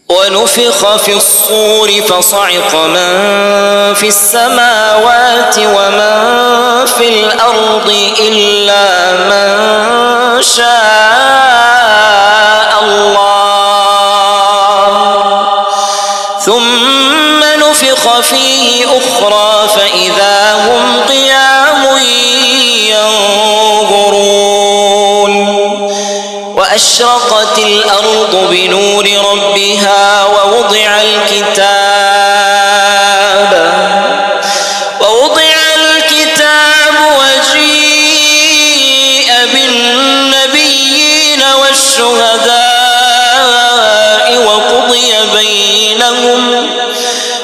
ونفخ في الصور فصعق من في السماوات ومن في الأرض إلا من شاء الله ثم نفخ فيه أخرى فإذا هم قيام ينظرون وأشرقت الأرض بنور ربها ووضع الكتاب وجيء بالنبيين والشهداء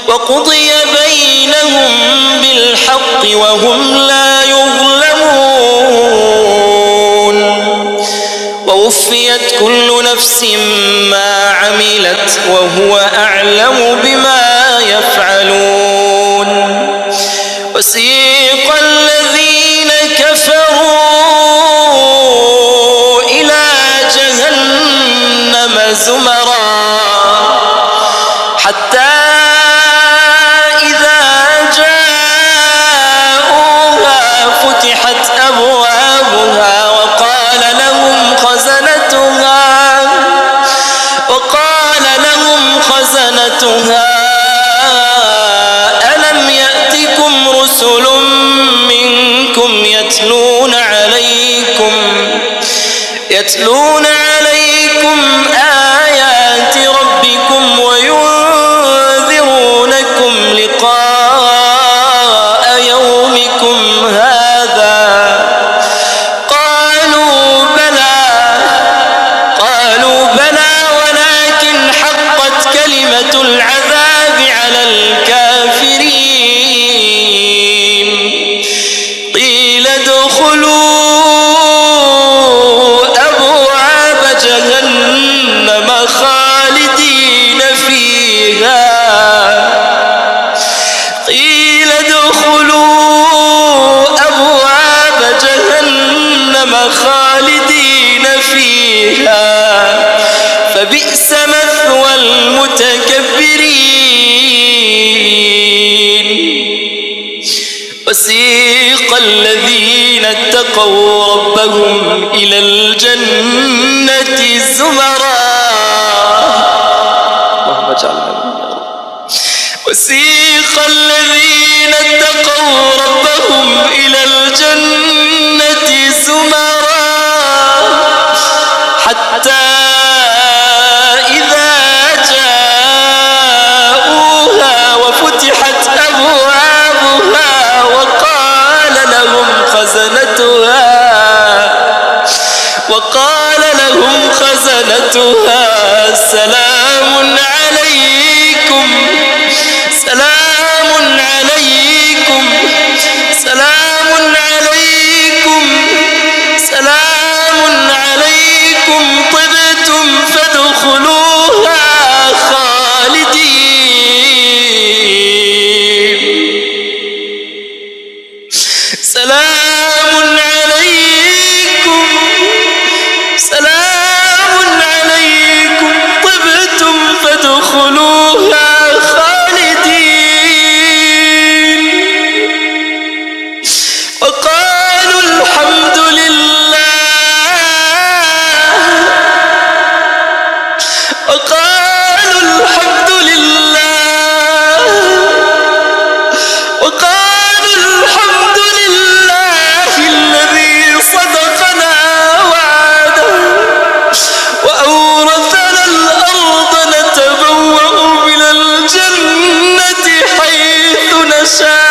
وقضي بينهم بالحق وهم لا يظلمون ووفيت كل نفس ما عملت وهو أعلم بما يفعلون وسيق الذين كفروا إلى جهنم زمرا حتى إذا جاءوها فتحت أبوابها وقال لهم خزنتها ألم يأتكم رسل منكم يتلون عليكم آيات ربكم وينذرونكم لقاء يومكم هذا قالوا بلى ولكن حقت كلمة العذاب على الكافرين قيل ادخلوا أبواب جهنم خالدين فيها فبئس مثوى المتكبرين وسيق الذين اتقوا ربهم إلى الجنة زمرا اللهم اجعلنا وسيق الذين اتقوا ربهم إلى الجنة زمرا حتى إذا جاءوها وفتحت أبوابها وقال لهم خزنتها سلام عليكم طبتم فادخلوها خالدين سلام عليكم طبتم فادخلوها خالدين وقالوا الحمد لله الذي صدقنا وعده وأورثنا الأرض نتبوأ من الجنة حيث نشاء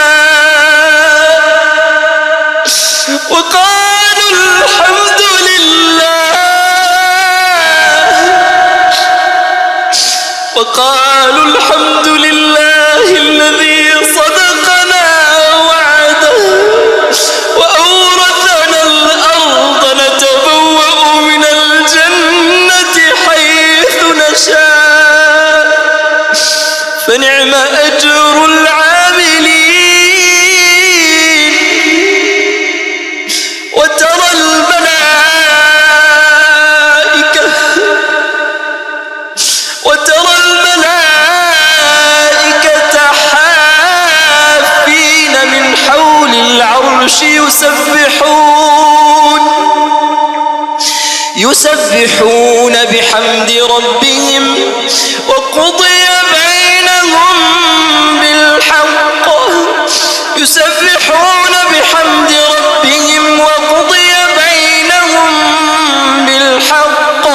وقالوا الحمد لله الذي صدقنا وعده وأورثنا الأرض نتبوأ من الجنة حيث نشاء فنعم أجر العاملين وترى الملائكة العرش يسبحون بحمد ربهم وقضي بينهم بالحق يسبحون بحمد ربهم وقضي بينهم بالحق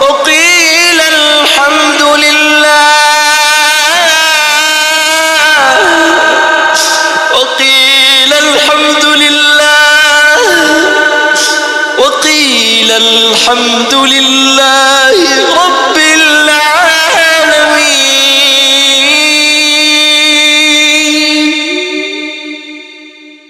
وقيل الحمد لله وقيل الحمد لله وقيل الحمد لله